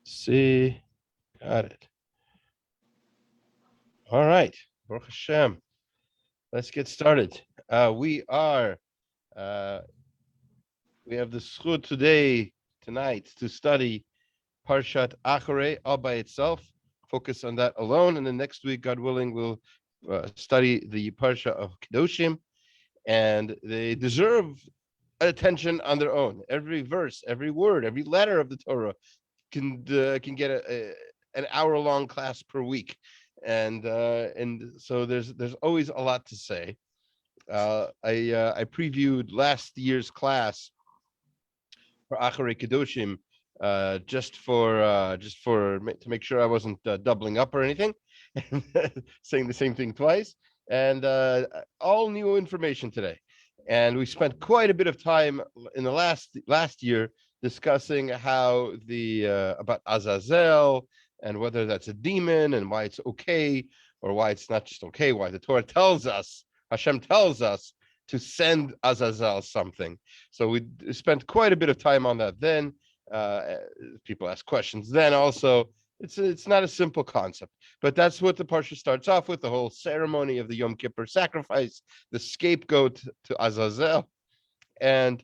See, got it. All right, Baruch Hashem. Let's get started. Uh, we have the schut tonight, to study Parshat Acharei all by itself. Focus on that alone, and then next week, God willing, we'll study the Parsha of Kedoshim, and they deserve attention on their own. Every verse, every word, every letter of the Torah can get an hour-long class per week, and so there's always a lot to say. I previewed last year's class for Acharei Kedoshim, just for to make sure I wasn't doubling up or anything, saying the same thing twice, and all new information today. And we spent quite a bit of time in the last year discussing how about Azazel and whether that's a demon and why it's okay or why it's not just okay, why the Torah tells us, Hashem tells us to send Azazel something. So we spent quite a bit of time on that then. People ask questions then also. It's not a simple concept, but that's what the parsha starts off with, the whole ceremony of the Yom Kippur sacrifice, the scapegoat to Azazel, and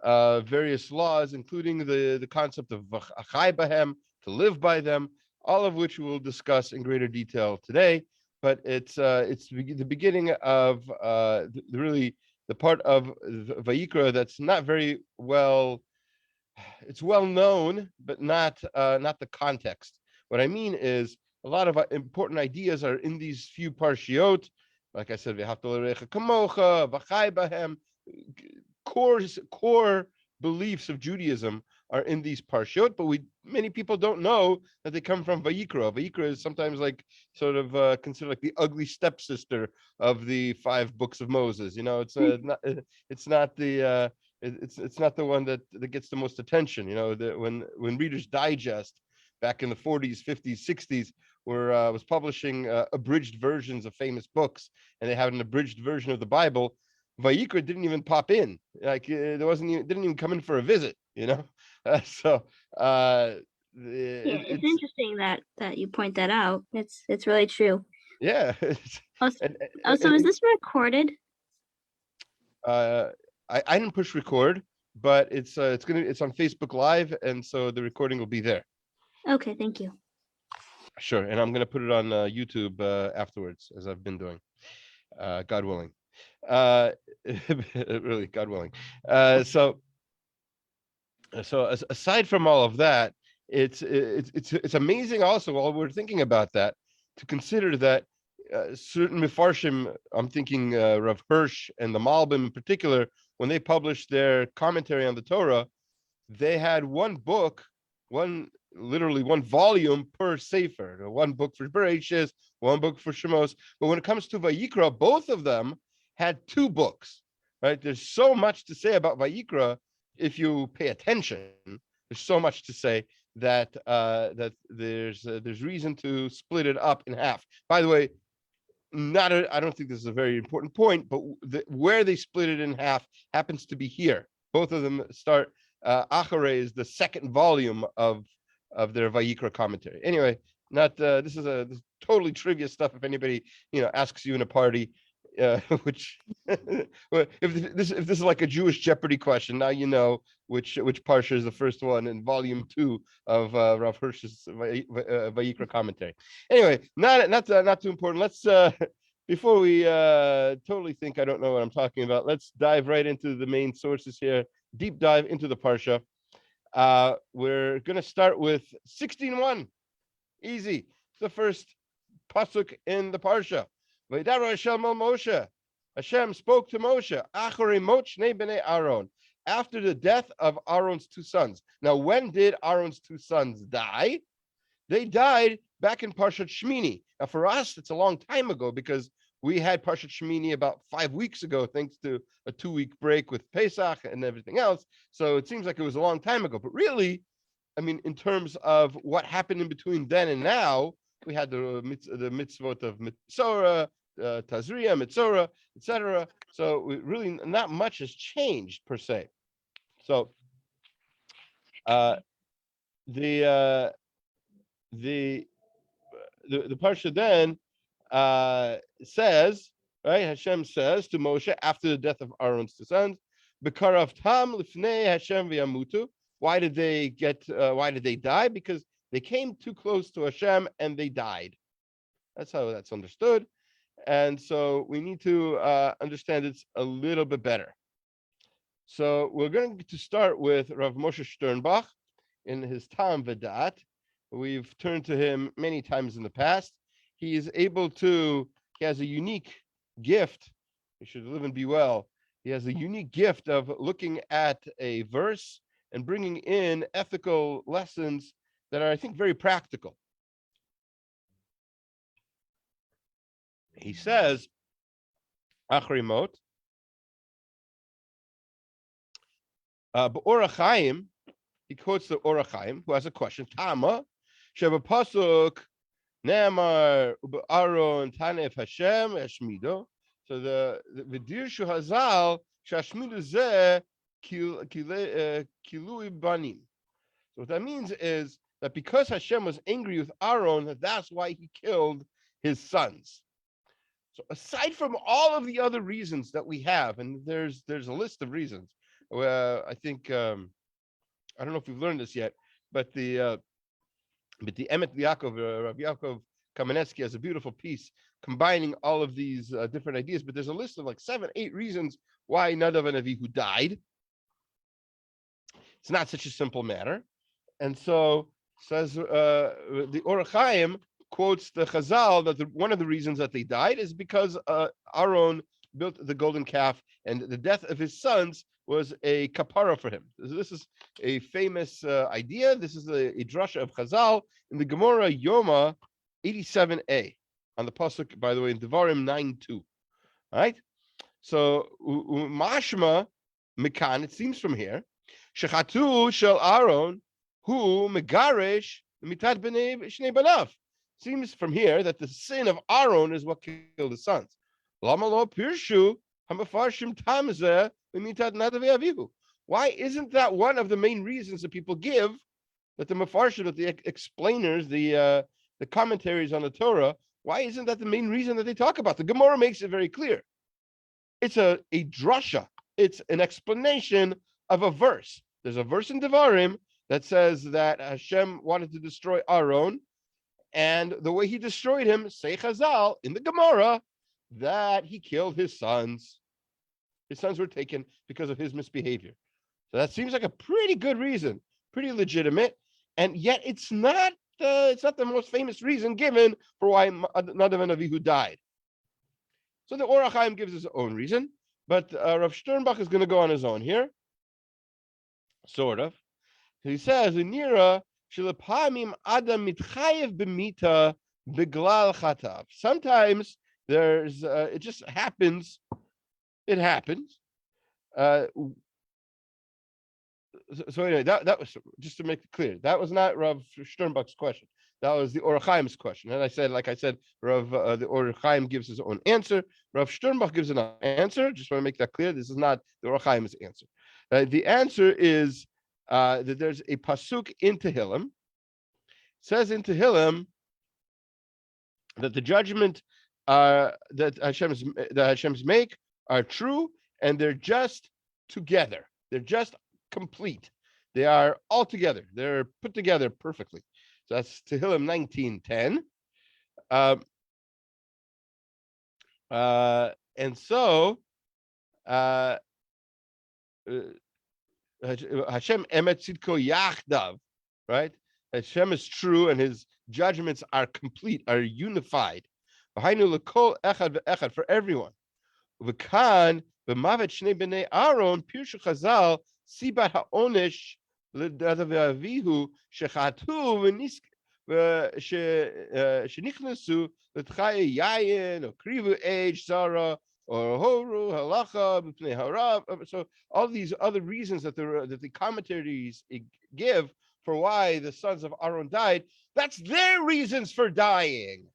various laws, including the concept of achai bahem, to live by them, all of which we'll discuss in greater detail today. But it's the beginning of really the part of Vayikra that's not very well. It's well known, but not the context. What I mean is a lot of important ideas are in these few parshiot. Like I said, v'haftal kamocha, v'chai bahem, core beliefs of Judaism are in these parshiot, but many people don't know that they come from Vayikra. Vayikra is sometimes like sort of considered like the ugly stepsister of the 5 books of Moses. You know, it's not the one that gets the most attention. You know, when Reader's Digest back in the 40s, 50s, 60s was publishing abridged versions of famous books, and they had an abridged version of the Bible, Vayikra didn't even pop in. Like didn't even come in for a visit. You know, so it's interesting that you point that out. It's really true. Yeah. So is this recorded? I didn't push record, but it's on Facebook Live, and so the recording will be there. Okay, thank you. Sure, and I'm gonna put it on YouTube afterwards, as I've been doing, God willing. Really, God willing. So aside from all of that, it's amazing also, while we're thinking about that, to consider that certain Mefarshim, I'm thinking Rav Hirsch and the Malbim in particular, when they published their commentary on the Torah, they had literally one volume per sefer, one book for Bereshis, one book for Shemos. But when it comes to Vayikra, both of them had 2 books, right? There's so much to say about Vayikra if you pay attention. There's so much to say that there's reason to split it up in half. By the way, I don't think this is a very important point, but where they split it in half happens to be here. Both of them start. Acharei is the second volume of their Vayikra commentary. Anyway, this is totally trivia stuff. If anybody asks you in a party, which if this is like a Jewish Jeopardy question, now you know which parsha is the first one in volume 2 of Rav Hirsch's Vayikra commentary. Anyway, not too important. Let's before we totally think I don't know what I'm talking about, let's dive right into the main sources here. Deep dive into the parsha. We're going to start with 16:1. Easy. It's the first pasuk in the parsha. Vayidaro Hashem el Moshe. Hashem spoke to Moshe. Acharei mot shnei bnei Aharon. After the death of Aaron's 2 sons. Now, when did Aaron's 2 sons die? They died back in Parshat Shmini. Now, for us, it's a long time ago because we had Parshat Shmini about 5 weeks ago, thanks to a 2-week break with Pesach and everything else. So it seems like it was a long time ago. But really, I mean, in terms of what happened in between then and now, we had the mitzvot of Mitzorah, Tazria, Mitzorah, etc. So really not much has changed per se. So the the parsha then says, right? Hashem says to Moshe after the death of Aaron's two sons, "Bekarav tam lifnei Hashem v'yamutu." Why did they get? Why did they die? Because they came too close to Hashem and they died. That's how that's understood. And so we need to understand it a little bit better. So we're going to start with Rav Moshe Sternbach in his Tam Vedat. We've turned to him many times in the past. He is able to, he has a unique gift. You should live and be well. He has a unique gift of looking at a verse and bringing in ethical lessons that are, I think, very practical. He says, Acharei Mot, B'Orach Chaim, he quotes the Orach Chaim, who has a question. Tama, Sheba Pasuk, Ne'amar, Aharon, Tanef Hashem, Eshmido. So the V'dirshu Hazal, Shashmidu Zeh, Kilui Banim. So what that means is that because Hashem was angry with Aharon, that's why he killed his sons. So aside from all of the other reasons that we have, and there's a list of reasons, I think I don't know if we've learned this yet, but the Emet Yaakov, Rav Yaakov Kamenetsky has a beautiful piece combining all of these different ideas. But there's a list of like 7, 8 reasons why Nadav and Avihu died. It's not such a simple matter, and so says the Orach Chaim quotes the Chazal that one of the reasons that they died is because Aharon built the golden calf, and the death of his sons was a kapara for him. This is a famous idea. This is a drasha of Chazal in the Gemara Yoma 87a on the pasuk, by the way, in Devarim 9:2. All right. So mashma mikan, it seems from here, shechatu shel Aharon hu megaresh mitad bnei shnei banav. Seems from here that the sin of Aharon is what killed his sons. Lama lo pirshu hamafarshim tamzeh l'mitad nadav avihu. Why isn't that one of the main reasons that people give, that the mafarshim, that the explainers, the commentaries on the Torah, why isn't that the main reason that they talk about? The Gemara makes it very clear. It's a drasha. It's an explanation of a verse. There's a verse in Devarim that says that Hashem wanted to destroy Aharon, and the way he destroyed him, say Chazal in the Gemara, that he killed his sons. His sons were taken because of his misbehavior. So that seems like a pretty good reason, pretty legitimate, and yet it's not the most famous reason given for why Nadav and Avihu died. So the Orach Chaim gives his own reason, but Rav Sternbach is going to go on his own here, sort of. He says, "Nira shilapamim adam mitchayev b'mita beglal chatav." Sometimes there's it just happens. It happens. So anyway, that was, just to make it clear, that was not Rav Sternbach's question. That was the Orach Chaim's question. And I said, like I said, the Orach Chaim gives his own answer. Rav Sternbach gives an answer. Just want to make that clear. This is not the Orach Chaim's answer. The answer is that there's a pasuk in Tehillim. It says in Tehillim that the judgment that Hashem's make are true, and they're just together. They're just complete. They are all together. They're put together perfectly. So that's Tehillim 19:10. And so Hashem emet tzidko yachdav, right? Hashem is true, and his judgments are complete, are unified. V'hainu l'kol echad ve'echad, for everyone. V'kan b'mavet shnei b'nei Aharon pirshu Chazal sibat ha'onesh l'nadav ve'avihu shechatu shenichnasu l'tchaye yayin or krivu age zara or horu halacha b'pnei harav. So all these other reasons that the commentaries give for why the sons of Aharon died, that's their reasons for dying.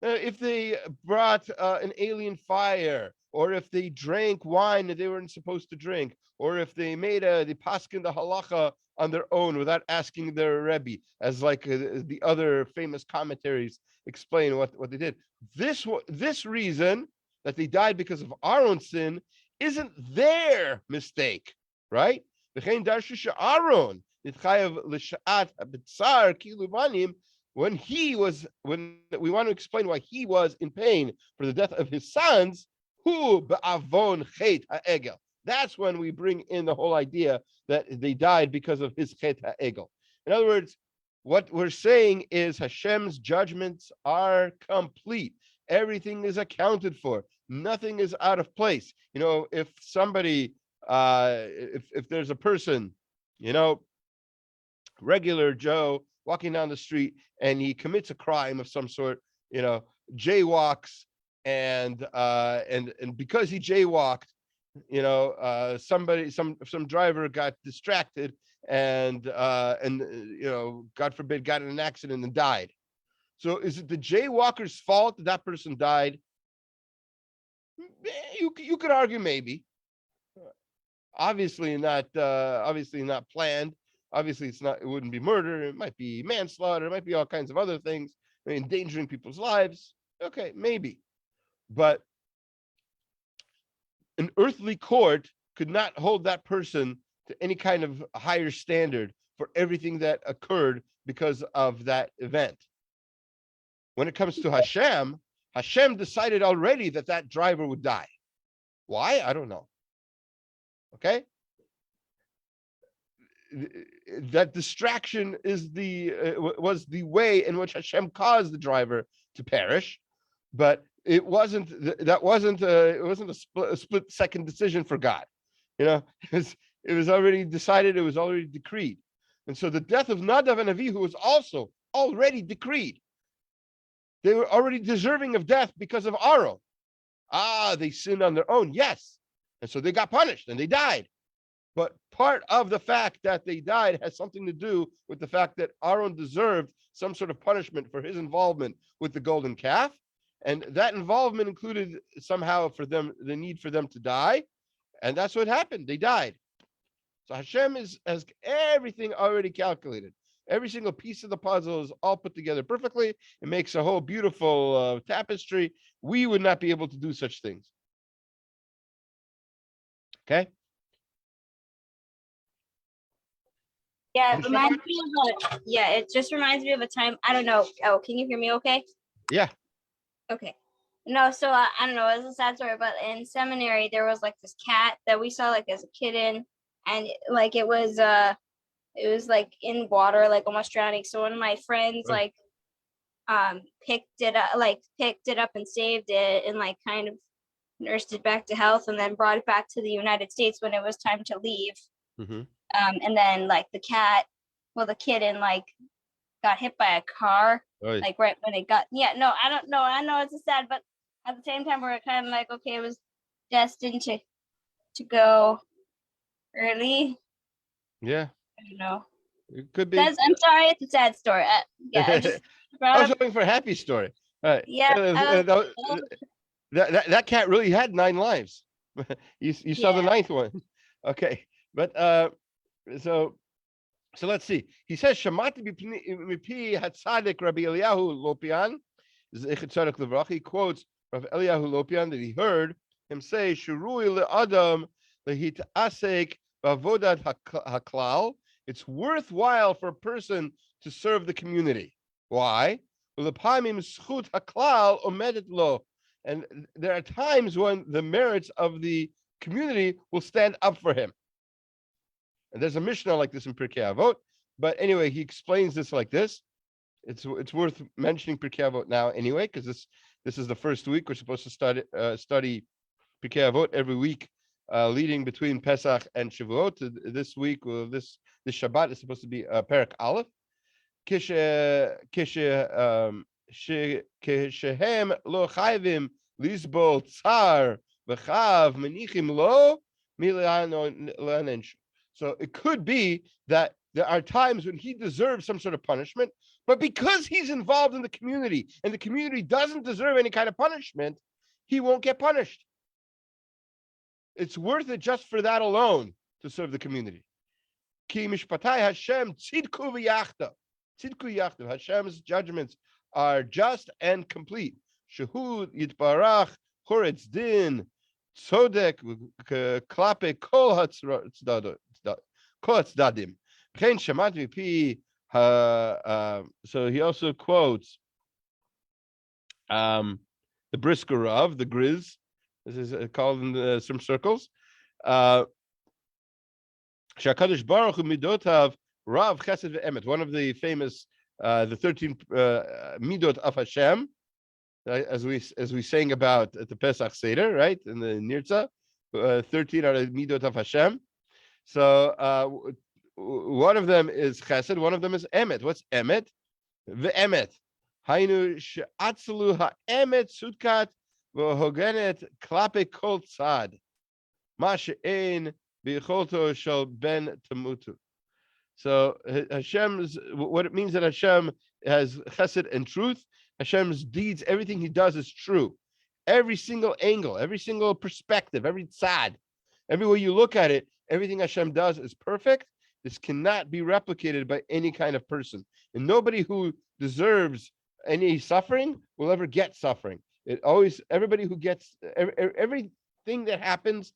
If they brought an alien fire or if they drank wine that they weren't supposed to drink, or if they made the paskin the halacha on their own without asking their rebbe, as like the other famous commentaries explain what they did. This reason that they died because of Aaron's sin isn't their mistake, right? Aaron when we want to explain why he was in pain for the death of his sons, who be'avon chet ha'egel. That's when we bring in the whole idea that they died because of his chet ha'egel. In other words, what we're saying is Hashem's judgments are complete. Everything is accounted for. Nothing is out of place. If somebody, if there's a person, regular Joe walking down the street and he commits a crime of some sort, jaywalks, and because he jaywalked, some driver got distracted and God forbid got in an accident and died. So is it the jaywalker's fault that person died? You could argue maybe. Obviously not planned. Obviously it wouldn't be murder. It might be manslaughter. It might be all kinds of other things, endangering people's lives. Okay, maybe. But an earthly court could not hold that person to any kind of higher standard for everything that occurred because of that event. When it comes to Hashem decided already that driver would die. Why? I don't know. Okay? That distraction was the way in which Hashem caused the driver to perish, but it wasn't a split second decision for God. It was already decided, it was already decreed. And so the death of Nadav and Avihu was also already decreed. They were already deserving of death because of Aaron. They sinned on their own, yes. And so they got punished and they died. But part of the fact that they died has something to do with the fact that Aaron deserved some sort of punishment for his involvement with the golden calf. And that involvement included somehow the need for them to die. And that's what happened. They died. So Hashem has everything already calculated. Every single piece of the puzzle is all put together perfectly. It makes a whole beautiful tapestry. We would not be able to do such things. Okay? Yeah, it reminds me it just reminds me of a time. I don't know. Oh, can you hear me okay? Yeah. Okay. No, so I don't know, it was a sad story, but in seminary there was like this cat that we saw like as a kitten, and like it was like in water, like almost drowning. So one of my friends like picked it up and saved it and like kind of nursed it back to health and then brought it back to the United States when it was time to leave. Mm-hmm. And then like the kitten like got hit by a car, like right when it got, I don't know. I know it's sad, but at the same time we're kind of like, okay, it was destined to go early. Yeah. I don't know. It could be. I'm sorry, it's a sad story. I was hoping for a happy story. All right. Yeah. That cat really had 9 lives. You saw the 9th one. Okay. But so let's see. He says Shamati mipi hatzadik Rabbi Eliyahu Lopian. He quotes Rabbi Eliyahu Lopian that he heard him say Shurui le'adam lehitasek bavodat haklal. It's worthwhile for a person to serve the community. Why? And there are times when the merits of the community will stand up for him. And there's a Mishnah like this in Pirkei Avot. But anyway, he explains this like this. It's worth mentioning Pirkei Avot now anyway, because this is the first week. We're supposed to study Pirkei Avot every week, leading between Pesach and Shavuot. This week, this Shabbat is supposed to be Perek Aleph. Kishehem lo chayvim lisbol tsar v'chav menichim lo milanensh. So it could be that there are times when he deserves some sort of punishment, but because he's involved in the community and the community doesn't deserve any kind of punishment, he won't get punished. It's worth it just for that alone to serve the community. Ki mishpatai Hashem tzidku v'yachta. Tzidku yachta. Hashem's judgments are just and complete. Shehud yitbarach choretz din tzodek klape kol hatzdadim. B'chein shamat mipi. So he also quotes the Brisker Rav, the Grizz. This is called in some circles. Shakadosh Baruch Hu midotav Rav Chesed ve'emet. One of the famous, the 13 midot of Hashem, as we sang about at the Pesach Seder, right, in the Nirtza, 13 are the midot of Hashem. So one of them is Chesed, one of them is Emet. What's Emet? Ve'emet. Hainu she'atzlu ha'emet sudkat v'hogenet klape kol tzad. Ma she'ein b'yicholto shel ben tamutu. So Hashem's, what it means that Hashem has chesed and truth. Hashem's deeds, everything he does is true. Every single angle, every single perspective, every tzad, every way you look at it, everything Hashem does is perfect. This cannot be replicated by any kind of person. And nobody who deserves any suffering will ever get suffering. It always, everybody who gets, everything that happens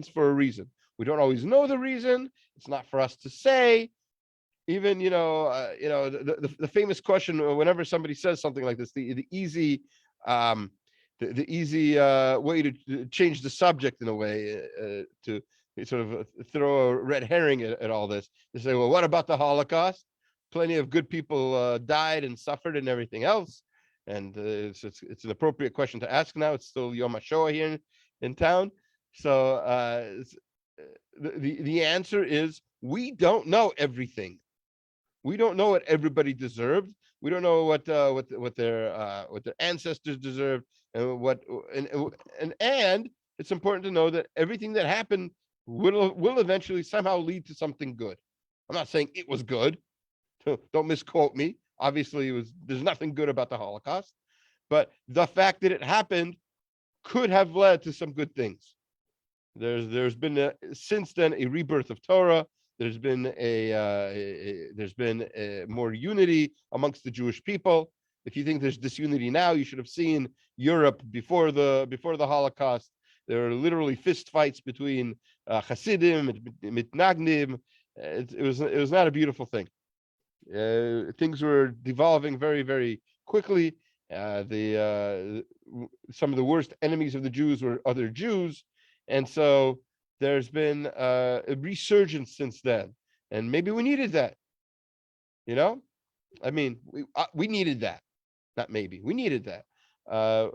for a reason. We don't always know the reason. It's not for us to say. Even, the famous question, whenever somebody says something like this, the easy way to change the subject in a way, to sort of throw a red herring at all this, to say, well, what about the Holocaust? Plenty of good people died and suffered and everything else. And it's an appropriate question to ask now. It's still Yom HaShoah here in town. So the answer is, we don't know everything. We don't know what everybody deserved. We don't know what their ancestors deserved, and it's important to know that everything that happened will eventually somehow lead to something good. I'm not saying it was good. Don't misquote me. Obviously, there's nothing good about the Holocaust, but the fact that it happened could have led to some good things. There's been since then a rebirth of Torah. There's been more unity amongst the Jewish people. If you think there's disunity now, you should have seen Europe before the Holocaust. There are literally fist fights between Hasidim and Mitnagdim. It was not a beautiful thing. Things were devolving very, very quickly. Some of the worst enemies of the Jews were other Jews, and so there's been a resurgence since then, and maybe we needed that. I mean, we needed that. Not maybe, we needed that. I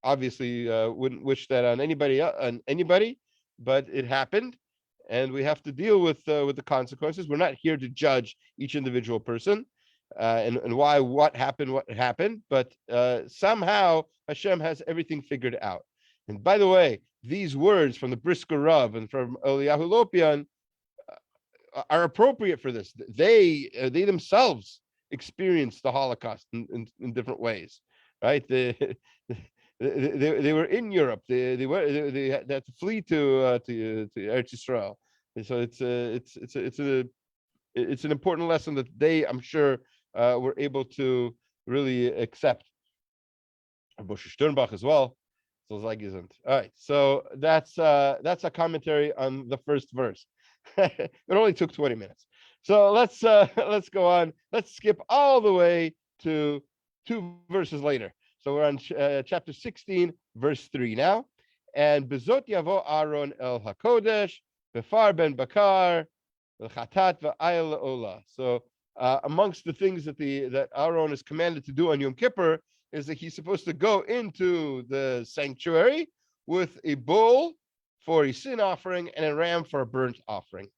obviously wouldn't wish that on anybody, but it happened, and we have to deal with the consequences. We're not here to judge each individual person and why what happened, but somehow Hashem has everything figured out. And by the way, these words from the Brisker Rav and from Eliyahu Lopian are appropriate for this. They themselves experienced the Holocaust in different ways, right? They were in Europe. They had to flee to Eretz Yisrael. And so it's an important lesson that they, I'm sure, were able to really accept. Moshe Sternbach as well. All right, so that's a commentary on the first verse. It only took 20 minutes. So let's go on. Let's skip all the way to 2 verses later. So we're on chapter 16, verse 3 now. And bezot yavo Aharon el hakodesh befar ben bakar chatat va'ayel ola. So amongst the things that Aharon is commanded to do on Yom Kippur is that he's supposed to go into the sanctuary with a bull for a sin offering and a ram for a burnt offering.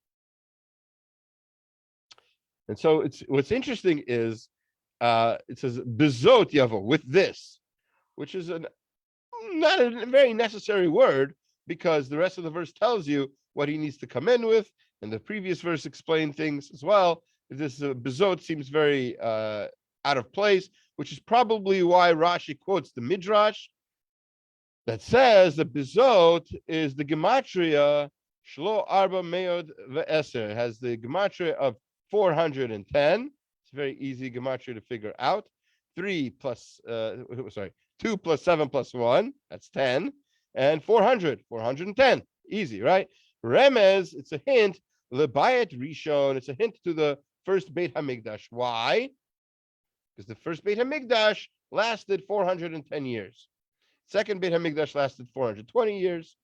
And so what's interesting is it says bezot yavo, with this, which is not a very necessary word, because the rest of the verse tells you what he needs to come in with, and the previous verse explained things as well. This bezot seems very out of place, which is probably why Rashi quotes the Midrash that says the Bizot is the gematria Shlo Arba Meod Ve'eser. It has the gematria of 410. It's very easy gematria to figure out. 2 plus 7 plus 1, that's 10. And 410. Easy, right? Remez, it's a hint. Lebayet Rishon, it's a hint to the first Beit HaMikdash. Why? Because the first Beit HaMikdash lasted 410 years. Second Beit HaMikdash lasted 420 years.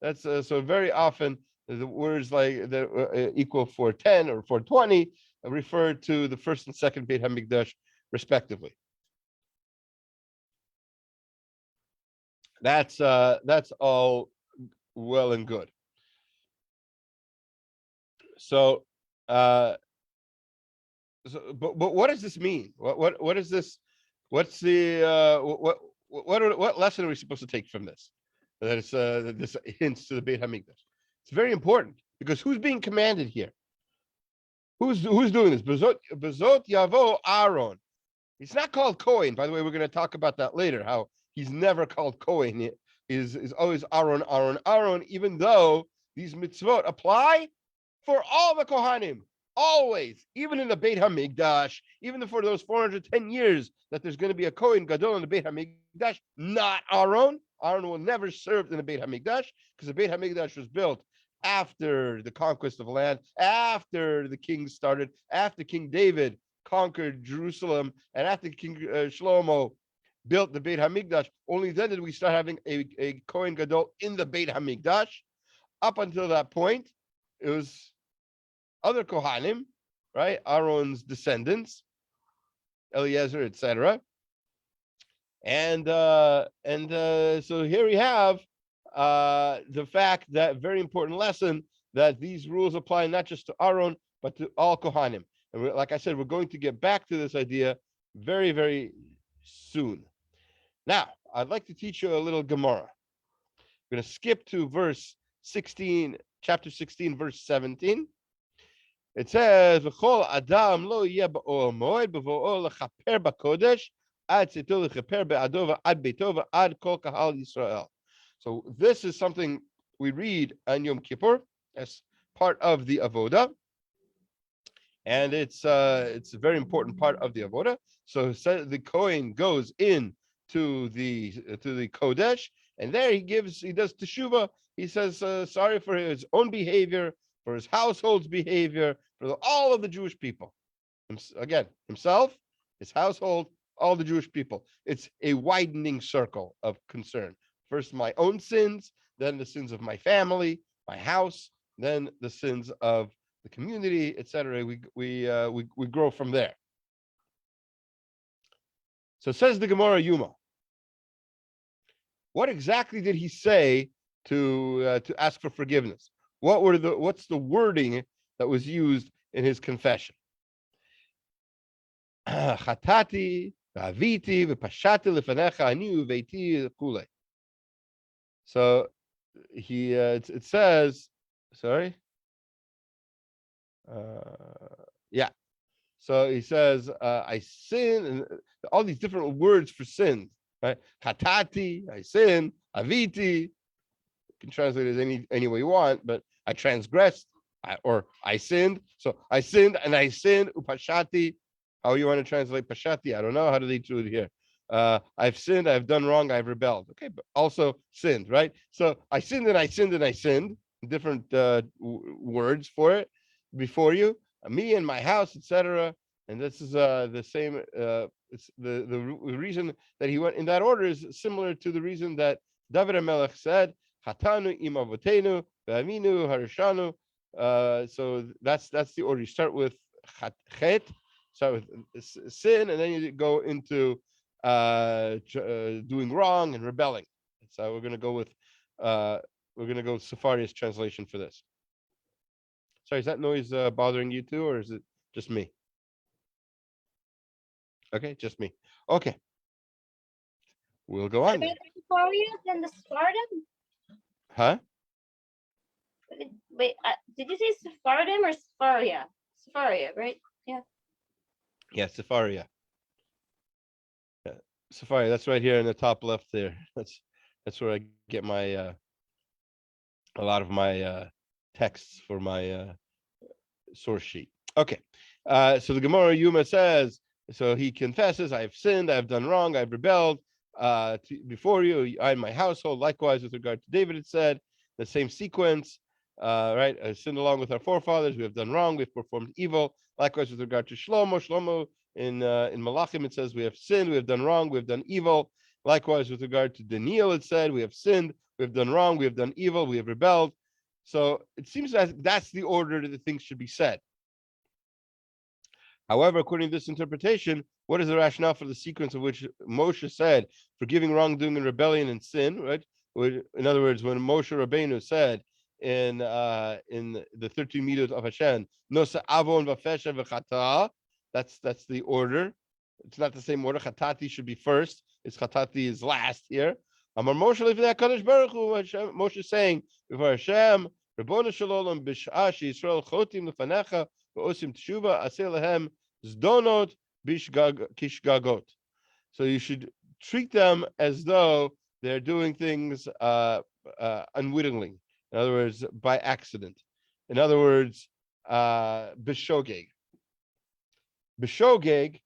That's so very often the words like that equal 410 or 420 refer to the first and second Beit HaMikdash respectively. That's all well and good. So, but what does this mean? What is this? What's the what lesson are we supposed to take from this? That it's this hints to the Beit Hamikdash. It's very important because who's being commanded here? Who's doing this? Bezot Yavo Aharon. He's not called Kohen. By the way, we're going to talk about that later. How he's never called Kohen. He is always Aharon. Even though these mitzvot apply for all the Kohanim, always, even in the Beit Hamikdash, even for those 410 years that there's going to be a Kohen Gadol in the Beit Hamikdash, not Aharon. Aharon will never serve in the Beit Hamikdash because the Beit Hamikdash was built after the conquest of land, after the kings started, after King David conquered Jerusalem, and after King Shlomo built the Beit Hamikdash. Only then did we start having a Kohen Gadol in the Beit Hamikdash. Up until that point, it was other Kohanim, right? Aaron's descendants, Eliezer, etc. And so here we have the fact that very important lesson that these rules apply not just to Aaron but to all Kohanim. And like I said, we're going to get back to this idea very, very soon. Now, I'd like to teach you a little Gemara. We're going to skip to verse 16, chapter 16, verse 17. It says, "V'chol adam lo yeh ba'ol moed b'vo'ol lechaper b'kodesh ad tzito lechaper be'ado ad beito ad kol kahal Yisrael." So this is something we read on Yom Kippur as part of the avoda, and it's a very important part of the avoda. So the Kohen goes in to the kodesh, and there he does teshuvah. He says sorry for his own behavior, for his household's behavior, for all of the Jewish people. Again, himself, his household, all the Jewish people. It's a widening circle of concern. First, my own sins, then the sins of my family, my house, then the sins of the community, etc. We grow from there. So says the Gemara Yuma. What exactly did he say to ask for forgiveness? What's the wording that was used in his confession? Chatati, v'aviti, v'pashati lefanecha ani uveiti kule. So it says, sorry. Yeah. So he says, I sin, and all these different words for sins, right? Chatati, I sin, aviti. You can translate it any way you want, but I transgressed, or I sinned. So I sinned and I sinned. Upashati. How you want to translate pashati? I don't know. How do they do it here? I've sinned. I've done wrong. I've rebelled. Okay, but also sinned, right? So I sinned and I sinned and I sinned. Different words for it before you. Me and my house, etc. And this is the same. It's the reason that he went in that order is similar to the reason that David HaMelech said, "Chatanu im avotenu ve'aminu harishanu." So that's the order. You start with chet, start with sin, and then you go into doing wrong and rebelling. So we're going to go with Safari's translation for this. Sorry, is that noise bothering you too, or is it just me? Okay, just me. Okay. We'll go on. Than the Sephardim? Huh? Wait, did you say Sephardim or Sepharia? Sepharia, right? Yeah. Yeah, Safaria. Yeah, Safari, that's right here in the top left there. That's where I get my a lot of my texts for my source sheet. Okay, so the Gemara Yuma says, so he confesses, I have sinned, I have done wrong, I have rebelled before you, I and my household. Likewise, with regard to David, it said the same sequence, right? I sinned along with our forefathers. We have done wrong. We've performed evil. Likewise, with regard to Shlomo in Malachim, it says we have sinned, we have done wrong, we have done evil. Likewise, with regard to Daniel, it said we have sinned, we have done wrong, we have done evil, we have rebelled. So it seems that that's the order that the things should be said. However, according to this interpretation, what is the rationale for the sequence of which Moshe said, forgiving wrongdoing and rebellion and sin, right? In other words, when Moshe Rabbeinu said in the 13 meters of Hashem, Nosa avon v'fesha v'chata, that's the order. It's not the same order. Chatati should be first. It's chatati is last here. Amar Moshe lifnei HaKadosh Baruch Hu, Moshe is saying before Hashem, Rabbonu Shalom b'sh'ah sheYisrael chotim lefanecha v'osim teshuva aseh lehem zdonot kishgagot. So you should treat them as though they're doing things unwittingly. In other words, by accident. In other words, b'shogeg. B'shogeg,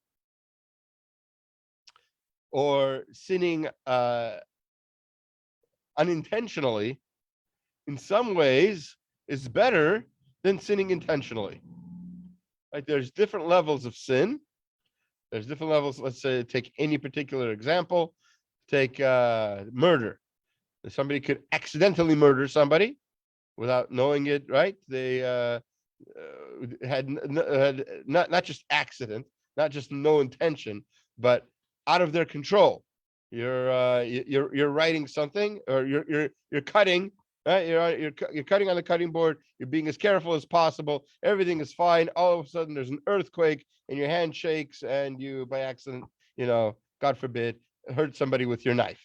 or sinning unintentionally, in some ways is better than sinning intentionally. Right? There's different levels of sin. There's different levels. Let's say, take any particular example. Take murder. Somebody could accidentally murder somebody without knowing it, right? They had not just accident, not just no intention, but out of their control. You're writing something, or you're cutting, right? You're cutting on the cutting board. You're being as careful as possible. Everything is fine. All of a sudden, there's an earthquake, and your hand shakes, and you, by accident, God forbid, hurt somebody with your knife.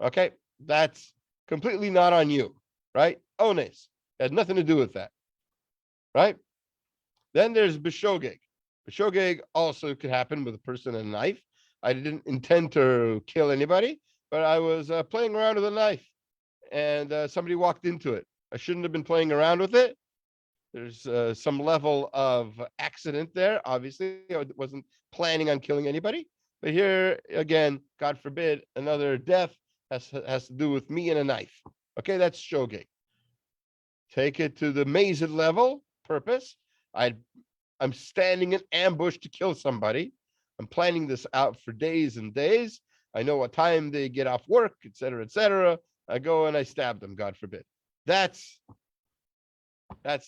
Okay, that's completely not on you, right? Ones, it had nothing to do with that, right? Then there's b'shogeg. B'shogeg also could happen with a person and a knife. I didn't intend to kill anybody, but I was playing around with a knife, and somebody walked into it. I shouldn't have been playing around with it. There's some level of accident there. Obviously, I wasn't planning on killing anybody. But here, again, God forbid, another death has to do with me and a knife. Okay, that's shogeg. Take it to the mazed level, purpose. I'm standing in ambush to kill somebody. I'm planning this out for days and days. I know what time they get off work, et cetera, et cetera. I go and I stab them, God forbid. That's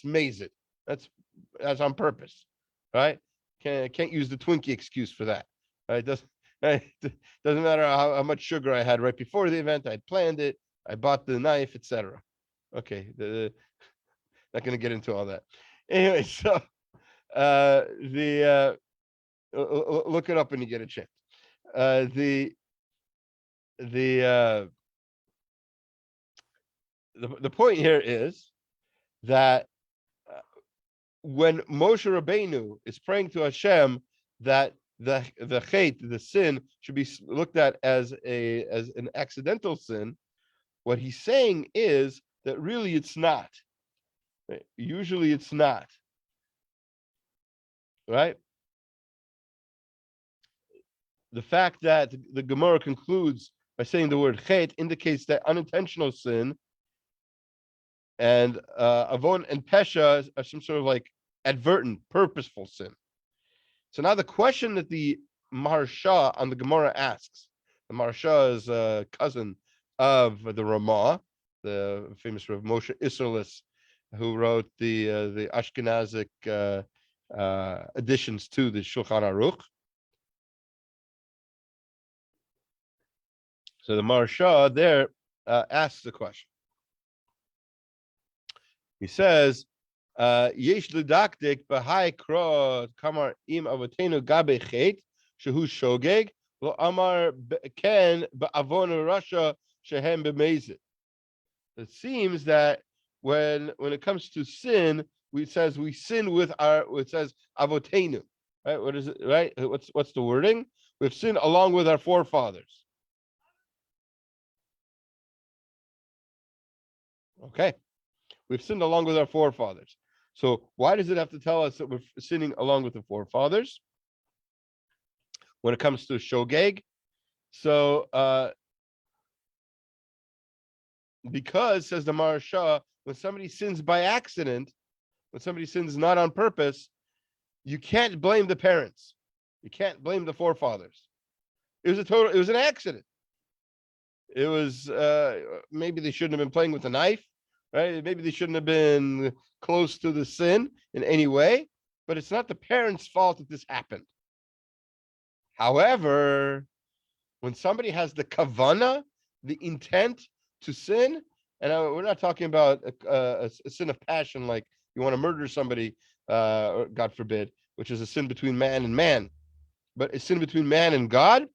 mazed. That's on purpose, right? Can't use the Twinkie excuse for that. Right? Doesn't matter how much sugar I had right before the event. I planned it. I bought the knife, etc. Okay, not going to get into all that. Anyway, so look it up when you get a chance. The point here is that when Moshe Rabbeinu is praying to Hashem that the chait, the sin, should be looked at as an accidental sin, what he's saying is that really it's not. Right? Usually it's not. Right? The fact that the Gemara concludes by saying the word chait indicates that unintentional sin and avon and pesha are some sort of like advertent, purposeful sin. So now the question that the Maharsha on the Gemara asks, the Maharsha is a cousin of the Ramah, the famous Rav Moshe Isserlis, who wrote the Ashkenazic additions to the Shulchan Aruch. So the Maharsha there asks the question. He says, Yesh l'dakdik b'hai kro kamar im avotenu gabe chet shehu shogeg lo amar ken ba'avon rasha shehem b'mezid. It seems that when it comes to sin, it says we sin with it says avotenu, right? What is it, right? What's the wording? We've sinned along with our forefathers. Okay, we've sinned along with our forefathers. So why does it have to tell us that we're sinning along with the forefathers when it comes to shogeg? So because, says the Maharsha, when somebody sins by accident, when somebody sins not on purpose, you can't blame the parents. You can't blame the forefathers. It was an accident. It was maybe they shouldn't have been playing with a knife, right? Maybe they shouldn't have been close to the sin in any way, but it's not the parents' fault that this happened. However, when somebody has the kavana, the intent to sin, and we're not talking about a sin of passion like you want to murder somebody, or God forbid, which is a sin between man and man, but a sin between man and God,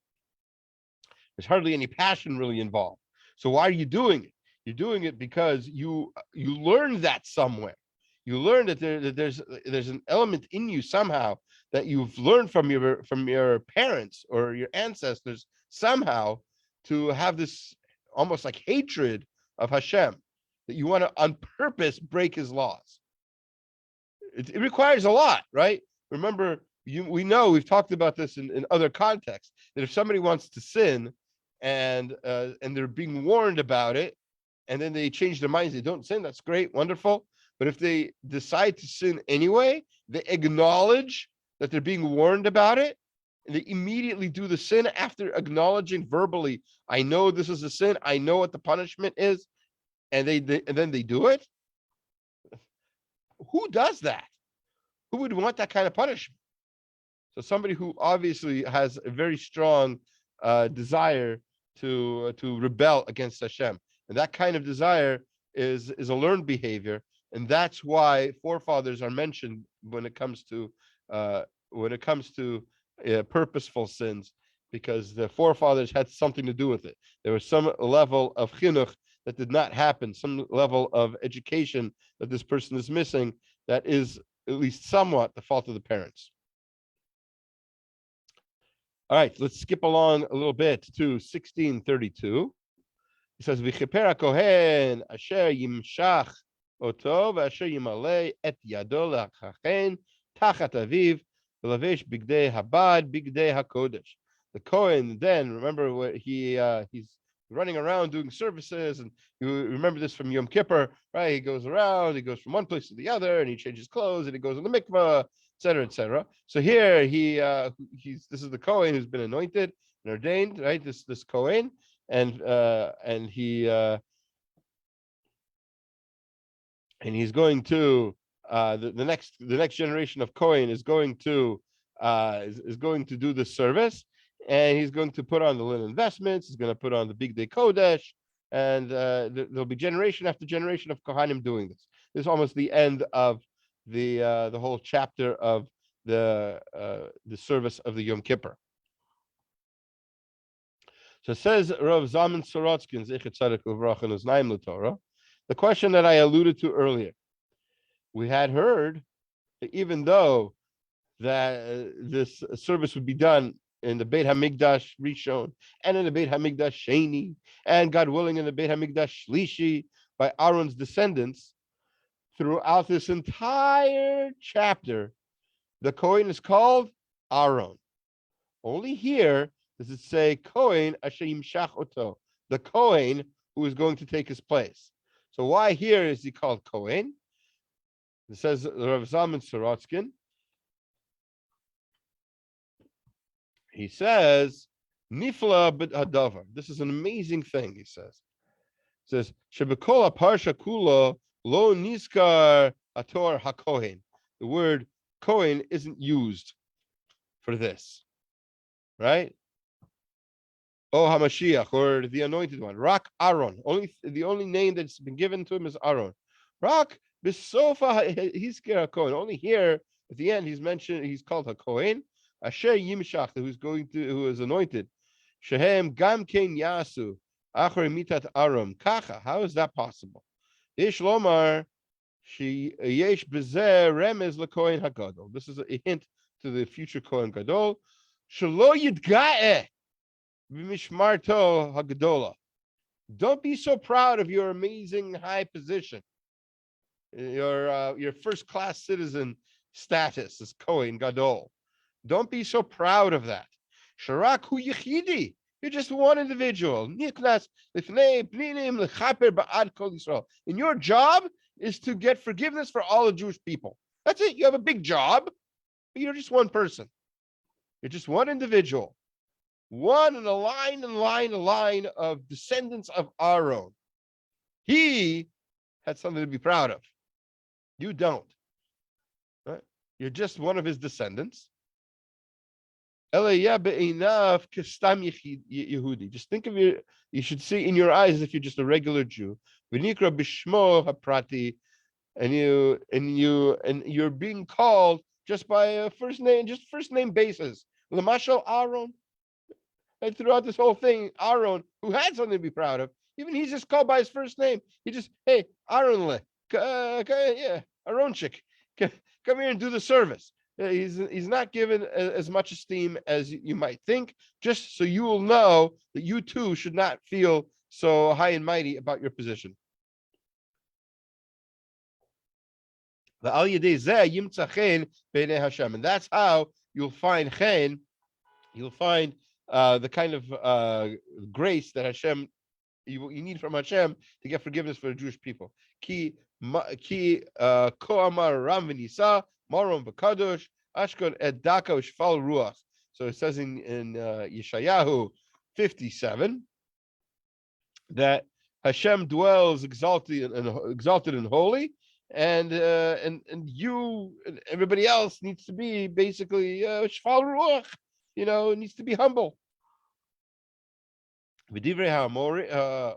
there's hardly any passion really involved. So why are you doing it? You're doing it because you learned that somewhere. You learned that there's an element in you somehow that you've learned from your parents or your ancestors somehow to have this almost like hatred of Hashem, that you want to on purpose break his laws. It requires a lot, right? Remember, we know we've talked about this in other contexts, that if somebody wants to sin and they're being warned about it, and then they change their minds, they don't sin, that's great, wonderful. But if they decide to sin anyway, they acknowledge that they're being warned about it, and they immediately do the sin after acknowledging verbally, I know this is a sin, I know what the punishment is, and then they do it. Who does that? Who would want that kind of punishment? So somebody who obviously has a very strong desire to rebel against Hashem, and that kind of desire is a learned behavior, and that's why forefathers are mentioned when it comes to purposeful sins, because the forefathers had something to do with it. There was some level of chinuch that did not happen, some level of education that this person is missing, that is at least somewhat the fault of the parents. All right, let's skip along a little bit to 1632. It says, "V'chiper Kohen asher yimshach oto v'asher yimalei et yado la'chachen tachat aviv v'lavesh bigdei habad bigdei hakodesh." The Kohen then, remember what he's running around doing services, and you remember this from Yom Kippur, right? He goes around, he goes from one place to the other, and he changes clothes, and he goes in the mikvah, etc., etc. So here this is the Kohen who's been anointed and ordained, right? This Kohen, and he's going to the next generation of Kohen is going to do this service, and he's going to put on the linen vestments. He's going to put on the big day kodesh, and there'll be generation after generation of Kohanim doing this. This is almost the end of the whole chapter of the service of the Yom Kippur. So it says Rav Zalman Sorotskin, Zechet Tzaddik Livracha, in his Naim L'Torah, the question that I alluded to earlier. We had heard that even though that this service would be done in the Beit HaMikdash Rishon and in the Beit HaMikdash Sheni, and God willing in the Beit HaMikdash Shlishi by Aaron's descendants, throughout this entire chapter, the Kohen is called Aaron. Only here does it say Kohen asher yimshach oto, the Kohen who is going to take his place. So why here is he called Kohen? It says Rav Zalman Sorotskin. He says, Nifla b'd hadavar. This is an amazing thing, he says. He says, Shebekol parsha kulo lo niskar ator hakohen. The word Kohen isn't used for this, right? Oh, HaMashiach, or the anointed one. Rak Aaron. The only name that's been given to him is Aaron. Rak Bisofa, he's Kohen. Only here at the end he's called HaKohen. Asher Yimshach, who is anointed. Shehem Gam Ken Yasu. Acharei Mitat Aaron. Kacha. How is that possible? Ish Lomar, she Yesh Bezer Remez LeKohen HaGadol. This is a hint to the future Kohen Gadol. Shelo Yidga'eh. B'mishmarto hagdola, Don't be so proud of your amazing high position, your first class citizen status as Kohen Gadol. Don't be so proud of that. Sharak hu yichidi. You're just one individual. Niknas lifnei plinim lechaper ba'ad kol Yisrael. And your job is to get forgiveness for all the Jewish people. That's it. You have a big job, but you're just one person. You're just one individual. One in a line of descendants of Aharon. He had something to be proud of. You don't. Right? You're just one of his descendants. Just think of you should see in your eyes as if you're just a regular Jew. And you're being called just by a first name basis. Lamashal Aharon. And throughout this whole thing, Aharon, who had something to be proud of, even he's just called by his first name. He just, hey, Aharon, yeah, Aharonchik, come here and do the service. He's not given as much esteem as you might think, just so you will know that you too should not feel so high and mighty about your position. And that's how you'll find chen, you'll find the kind of grace that Hashem you need from Hashem to get forgiveness for the Jewish people. Ki ko'amar ram v'nisa marom v'kadosh ashkon edaka u'shfal ruach. So it says in Yeshayahu 57 that Hashem dwells exalted and holy, and you and everybody else needs to be basically shfal ruach. It needs to be humble. V'divrei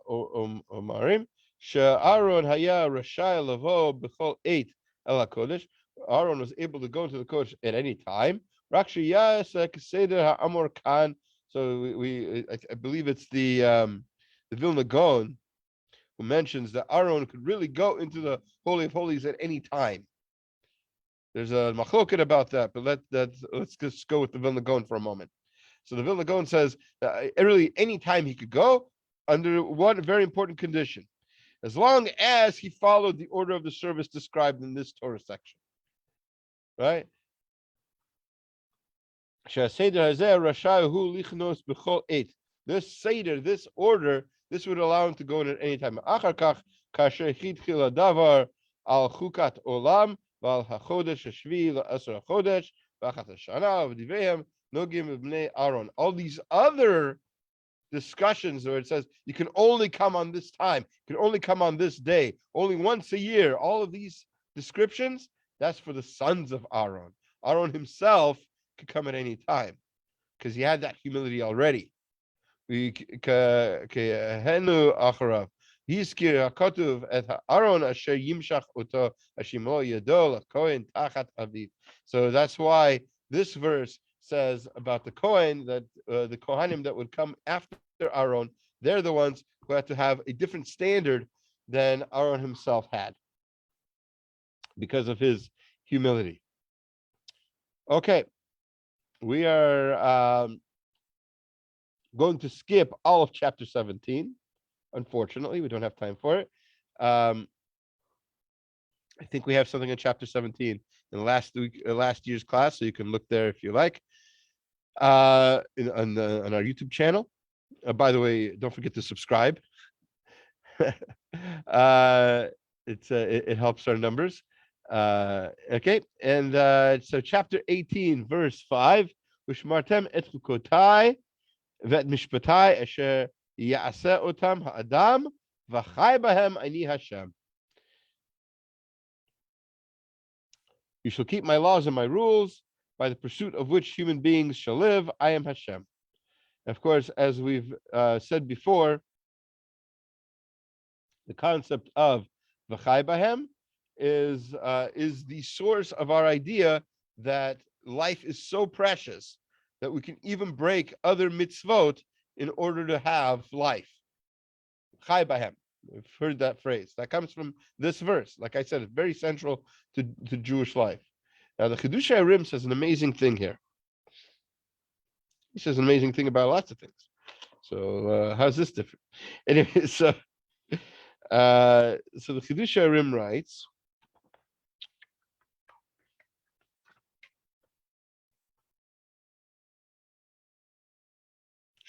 ha'omarim she'Aharon haya rashai lavo b'chol eit el hakodesh. Aharon was able to go into the kodesh at any time. Rak sheyas keseder ha'amor kan. So I believe it's the Vilna Gaon who mentions that Aharon could really go into the Holy of Holies at any time. There's a machloket about that, but let's just go with the Vilna Gaon for a moment. So the Vilna Gaon says really any time he could go, under one very important condition, as long as he followed the order of the service described in this Torah section, right? This seder, this order, this would allow him to go in at any time. Al chukat olam val hakodesh hashvi la'asar hakodesh v'achat hashana v'divrei nogim b'nei Aharon. All these other discussions where it says you can only come on this time, you can only come on this day, only once a year. All of these descriptions, that's for the sons of Aharon. Aharon himself could come at any time because he had that humility already. Yizkir hakatuv et Aharon asher yimshach oto hashimo yadol kohen tachat aviv. So that's why this verse says about the Kohen that the Kohanim that would come after Aharon, they're the ones who had to have a different standard than Aharon himself had because of his humility. Okay, we are going to skip all of chapter 17. Unfortunately, we don't have time for it. I think we have something in chapter 17 in last year's class, so you can look there if you like. On our YouTube channel. By the way, don't forget to subscribe. It helps our numbers. Okay, and so chapter 18, verse 5. Ushmartem et chukotai vet mishpatai asher ya'aseh otam ha'adam v'chai bahem ani Hashem. You shall keep my laws and my rules, by the pursuit of which human beings shall live. I am Hashem. Of course, as we've said before, the concept of v'chai bahem is the source of our idea that life is so precious that we can even break other mitzvot in order to have life. Chai bahem. We've heard that phrase. That comes from this verse. Like I said, it's very central to Jewish life. Now, the Chiddushei HaRim says an amazing thing here. He says an amazing thing about lots of things. So how's this different? Anyway, so the Chidush Harim writes,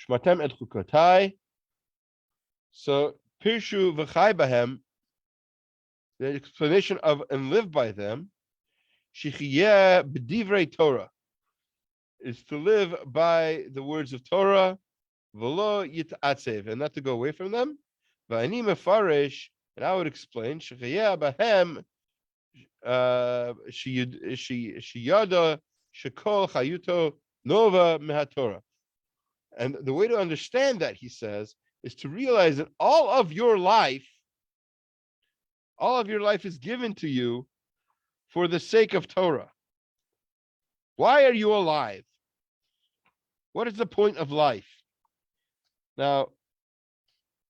Shmatem et chukotai. So Pirshu v'chai bahem, the explanation of and live by them, Shichiyeh b'divrei Torah, is to live by the words of Torah, v'lo yit'atzev, and not to go away from them. V'ani mefarish, and I would explain, Shichiyeh bahem, shiyada shekol chayuto nova mehatorah. And the way to understand that, he says, is to realize that all of your life is given to you for the sake of Torah. Why are you alive? What is the point of life? Now,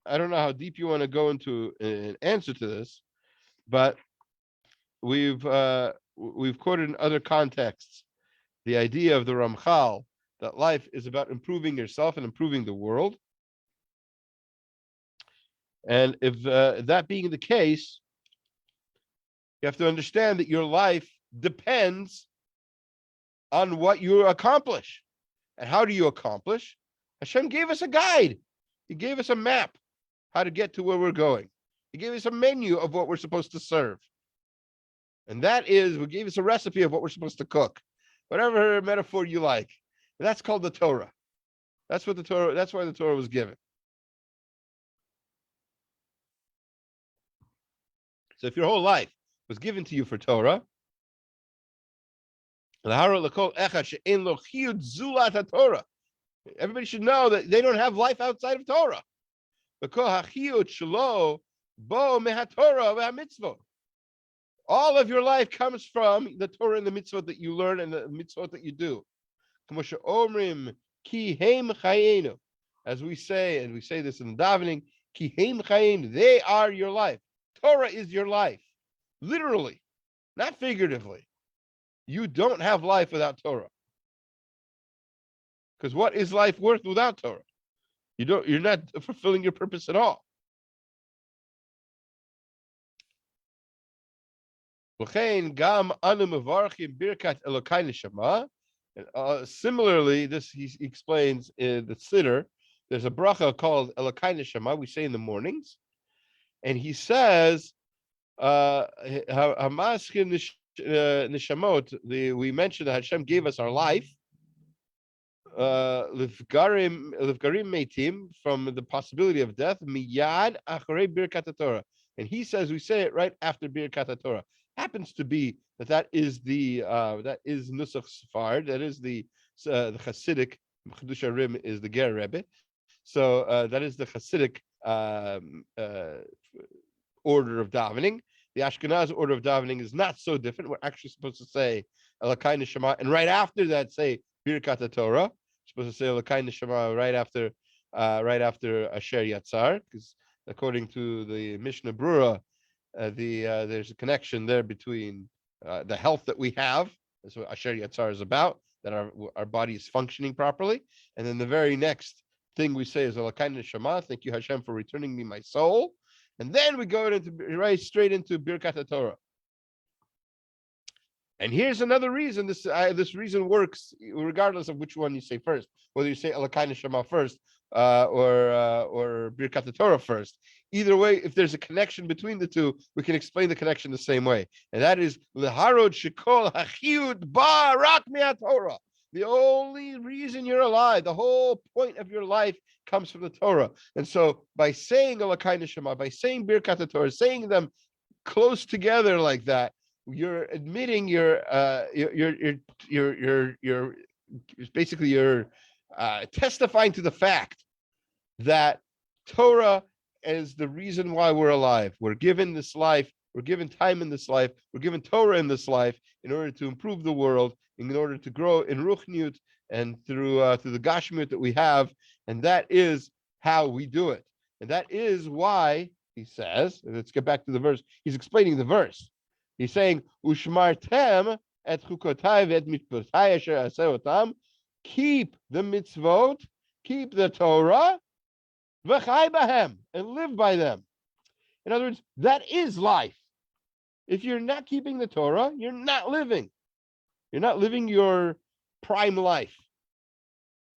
I don't know how deep you want to go into an answer to this, but we've quoted in other contexts the idea of the Ramchal that life is about improving yourself and improving the world. And if that being the case, you have to understand that your life depends on what you accomplish. And how do you accomplish? Hashem gave us a guide. He gave us a map how to get to where we're going. He gave us a menu of what we're supposed to serve. And that is, we gave us a recipe of what we're supposed to cook. Whatever metaphor you like. That's called the Torah. That's why the Torah was given. So if your whole life was given to you for Torah, everybody should know that they don't have life outside of Torah. All of your life comes from the Torah and the mitzvot that you learn and the mitzvot that you do. As we say, and we say this in the davening, they are your life. Torah is your life, literally, not figuratively. You don't have life without Torah. Because what is life worth without Torah? You're not fulfilling your purpose at all. Similarly, this he explains in the Siddur. There's a bracha called Elokai Neshama, we say in the mornings, and he says, Hamaschim Neshamot, we mentioned that Hashem gave us our life, Livgarim Meitim, from the possibility of death, Miyad Acharei Birkat Torah. And he says we say it right after Birkat Torah. Happens to be that is the Nusach Sfard, that is the Hasidic. Chidush Harim is the Ger Rebbe, so that is the Hasidic order of davening. The Ashkenaz order of davening is not so different. We're actually supposed to say Elokai Neshama, and right after that say Birkat Torah. We're supposed to say Elokai Neshama right after Asher Yatzar, because according to the Mishnah Brura, there's a connection there between the health that we have. That's what Asher Yatzar is about, that our body is functioning properly. And then the very next thing we say is Elokai Neshama, thank you Hashem for returning me my soul. And then we go right straight into Birkat Torah. And here's another reason this reason works regardless of which one you say first, whether you say Elokai Neshama first or Birkat Torah first. Either way, if there's a connection between the two, we can explain the connection the same way, and that is leharod shekol hachiyut ba rak me'atorah. The only reason you're alive, the whole point of your life, comes from the Torah. And so, by saying Elokai Neshama, by saying Birkat Torah, saying them close together like that, you're admitting you're testifying to the fact that Torah is the reason why we're alive. We're given this life, we're given time in this life, we're given Torah in this life in order to improve the world, in order to grow in Ruchniut and through the Gashmiut that we have, and that is how we do it. And that is why he says, and let's get back to the verse. He's explaining the verse. He's saying, Ushmartem et chukotai et mitzvotai asher aseh otam. Keep the mitzvot, keep the Torah, v'chai bahem, and live by them. In other words, that is life. If you're not keeping the Torah, you're not living. You're not living your prime life.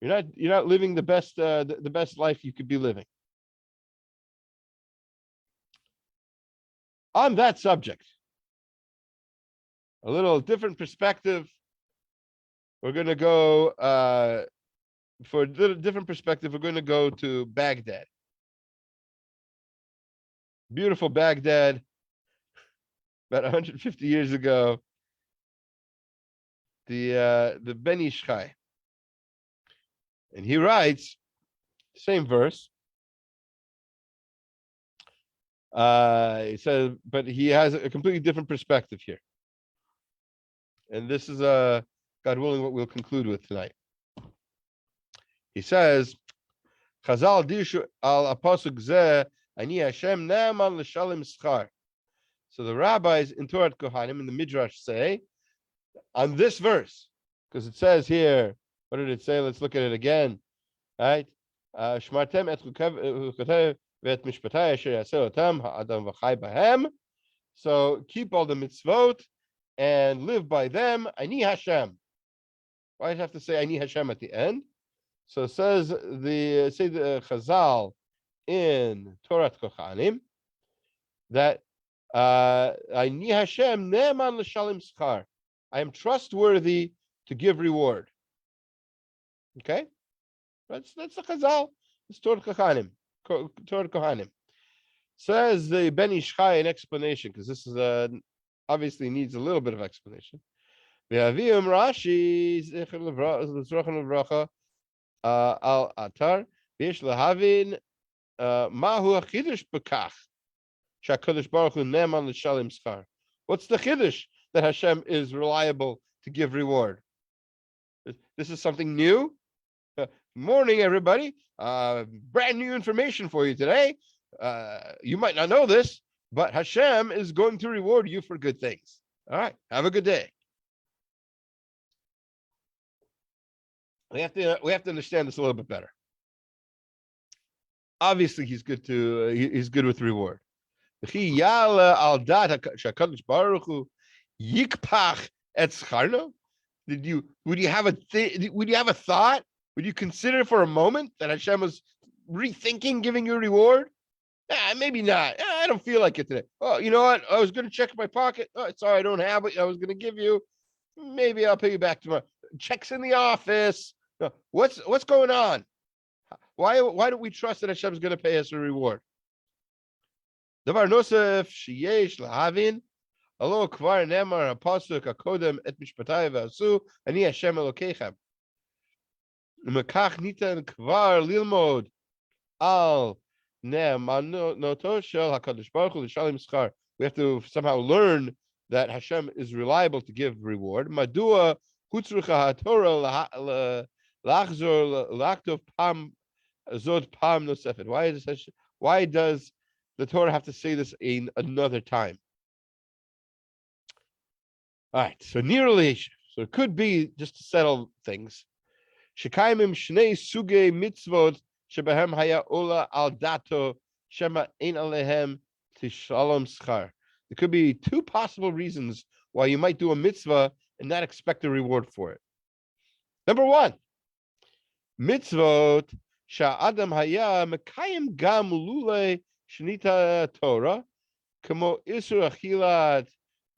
You're not living the best the best life you could be living. On that subject, a little different perspective. We're going to go for a little different perspective. We're going to go to Baghdad. Beautiful Baghdad, about 150 years ago. The Ben Ish Chai, and he writes same verse. He says, but he has a completely different perspective here, and this is God willing what we'll conclude with tonight. He says, "Chazal dishu al apasuk zeh ani Hashem na'aman l'shalim schar." So the rabbis in Torah Kohanim in the Midrash say on this verse, because it says here, what did it say? Let's look at it again. Right? Shmartem et chukav v'et mishpatai asher yaseh otam ha'adam v'chai bahem. So keep all the mitzvot and live by them. Ani Hashem. Why do you have to say Ani Hashem at the end? So says the Chazal in Torah Kohanim that Ani Hashem ne'eman l'shalim schar. I am trustworthy to give reward. Okay, that's the Chazal. It's Torah Kohanim. Torah Kohanim says the Ben Ish Chai an explanation, because this is obviously needs a little bit of explanation. V'avim Rashi Zecher Levracha al Atar v'yesh lahavin mahu hachidush bekach shakodesh baruch hu ne'eman l'shalim schar. What's the chiddush that Hashem is reliable to give reward? This is something new. Morning, everybody. Brand new information for you today. You might not know this, but Hashem is going to reward you for good things. All right. Have a good day. We have to understand this a little bit better. Obviously, he's good with reward. Did you have a thought? Would you consider for a moment that Hashem was rethinking giving you a reward? Maybe not. I don't feel like it today. Oh, you know what? I was going to check my pocket. Oh, sorry, I don't have it. I was going to give you. Maybe I'll pay you back tomorrow. Checks in the office. What's going on? Why don't we trust that Hashem is going to pay us a reward? Davar nosef sheyesh lahavin alo kvar nemar hapasuk hakodem et mishpatai v'asu ani Hashem Elokeichem. Mekach nitan kvar lilmod al ne'amanoto shel hakadosh baruch hu l'shalim schar. We have to somehow learn that Hashem is reliable to give reward. Madua hutzrucha haTorah lachzor laktov pam zod pam nosefet. Why does the Torah have to say this in another time? All right, so near relation. So it could be just to settle things. Shekaimim shnei suge mitzvot shebehem haya ola al dato shema ein alehem tishalom schar. There could be two possible reasons why you might do a mitzvah and not expect a reward for it. Number one, mitzvot sha'adam haya mekayim gam lule shnita Torah kamo isur achilat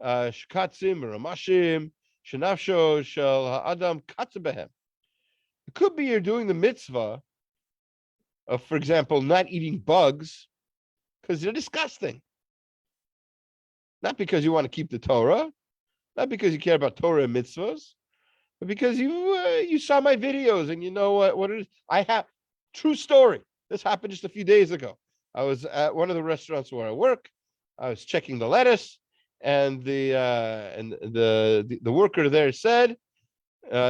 shkatzim ramashim shenafsho shel ha'adam katz behem. It could be you're doing the mitzvah of, for example, not eating bugs because they're disgusting. Not because you want to keep the Torah, not because you care about Torah and mitzvahs, but because you saw my videos and you know what it is. I have true story. This happened just a few days ago. I was at one of the restaurants where I work. I was checking the lettuce, and the worker there said,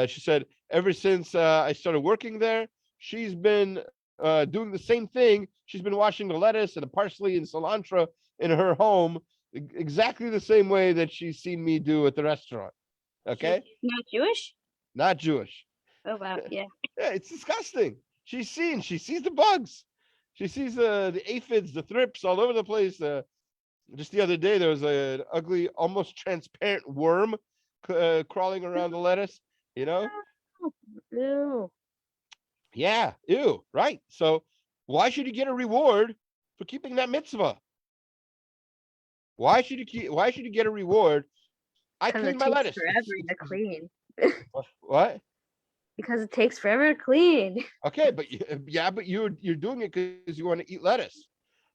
she said, ever since I started working there, she's been doing the same thing. She's been washing the lettuce and the parsley and cilantro in her home exactly the same way that she's seen me do at the restaurant. Okay? She's not Jewish? Not Jewish. Oh, wow. Yeah. Yeah, it's disgusting. She sees the bugs. She sees the aphids, the thrips all over the place. Just the other day, there was an ugly, almost transparent worm crawling around the lettuce. You know? Ew. Yeah, ew, right. So why should you get a reward for keeping that mitzvah? Why should you get a reward? I Because clean it my takes lettuce. forever to clean. What? Because it takes forever to clean. Okay, but yeah, but you're doing it because you want to eat lettuce,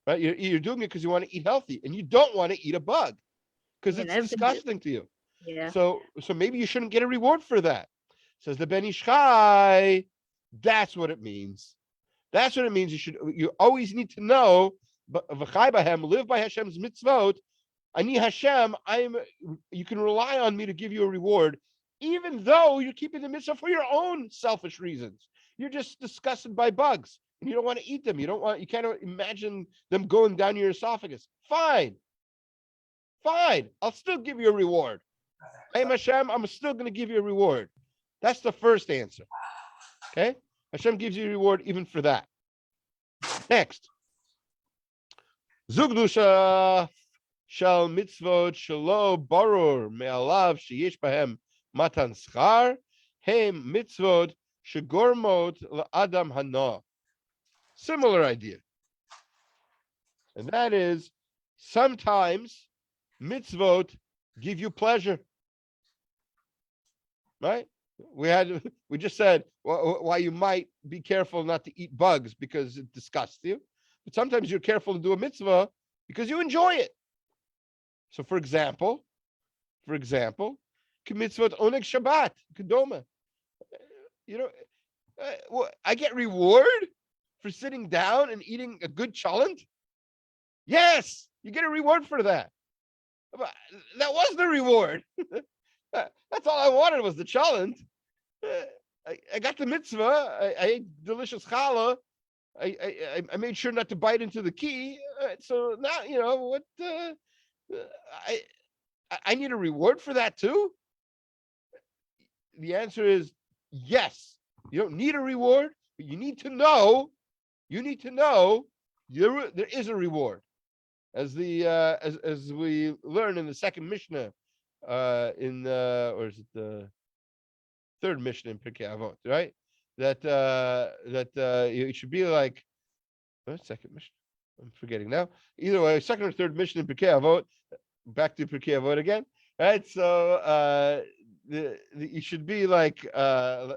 right? You're doing it because you want to eat healthy, and you don't want to eat a bug because And it's I've been do- disgusting to you. yeah. So maybe you shouldn't get a reward for that. Says the Ben Ish Chai. That's what it means. That's what it means. You always need to know. But v'chai b'hem, live by Hashem's mitzvot. Ani Hashem, you can rely on me to give you a reward, even though you're keeping the mitzvah for your own selfish reasons. You're just disgusted by bugs and you don't want to eat them. You can't imagine them going down your esophagus. Fine. I'll still give you a reward. Hey Hashem, I'm still going to give you a reward. That's the first answer. Okay? Hashem gives you a reward even for that. Next. Zugdusha shall mitzvot shelo barur me'alav sheyesh bahem matan schar hem mitzvot shegormot la'adam hana. Similar idea. And that is sometimes mitzvot give you pleasure. Right? We just said why you might be careful not to eat bugs because it disgusts you. But sometimes you're careful to do a mitzvah because you enjoy it. So, for example, mitzvot oneg Shabbat kedoma. I get reward for sitting down and eating a good cholent. Yes, you get a reward for that. But that was the reward. That's all I wanted was the cholent. I got the mitzvah. I ate delicious challah. I made sure not to bite into the key. So now what? I need a reward for that too. The answer is yes. You don't need a reward, but you need to know. There is a reward, as we learn in the second Mishnah, or is it the third Mishnah in Pirkei Avot, right? That it should be like second Mishnah. I'm forgetting now. Either way, second or third Mishnah in Pirkei Avot. Back to Pirkei Avot again, right? So you should be like an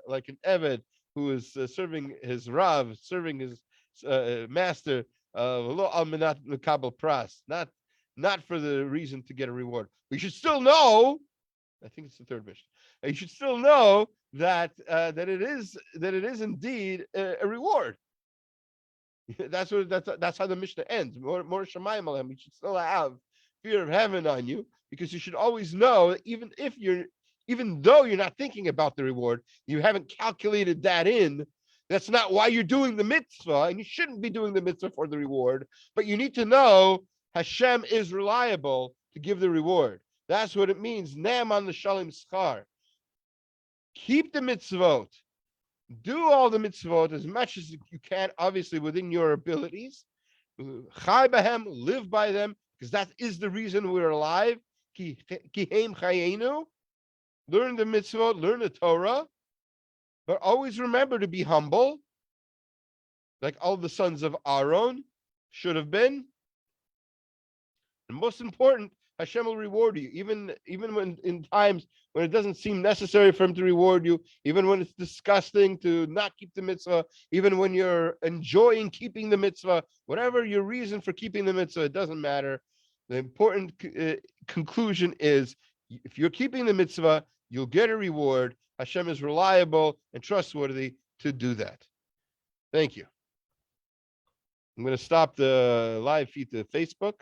Eved who is serving his Rav, serving his master, not for the reason to get a reward. But you should still know. I think it's the third Mishnah. You should still know that it is indeed a reward. That's how the Mishnah ends. More Shemayim Aleichem. You should still have fear of heaven on you, because you should always know that even though you're not thinking about the reward, you haven't calculated that in. That's not why you're doing the mitzvah, and you shouldn't be doing the mitzvah for the reward. But you need to know Hashem is reliable to give the reward. That's what it means. Nam on the shalim schar. Keep the mitzvot. Do all the mitzvot as much as you can, obviously within your abilities. Chai bahem, live by them, because that is the reason we're alive. Ki heim chayenu. Learn the mitzvot, learn the Torah, but always remember to be humble, like all the sons of Aharon should have been. And most important, Hashem will reward you, even when in times when it doesn't seem necessary for him to reward you, even when it's disgusting to not keep the mitzvah, even when you're enjoying keeping the mitzvah, whatever your reason for keeping the mitzvah, it doesn't matter. The important conclusion is, if you're keeping the mitzvah, you'll get a reward. Hashem is reliable and trustworthy to do that. Thank you. I'm going to stop the live feed to Facebook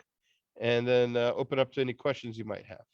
and then open up to any questions you might have.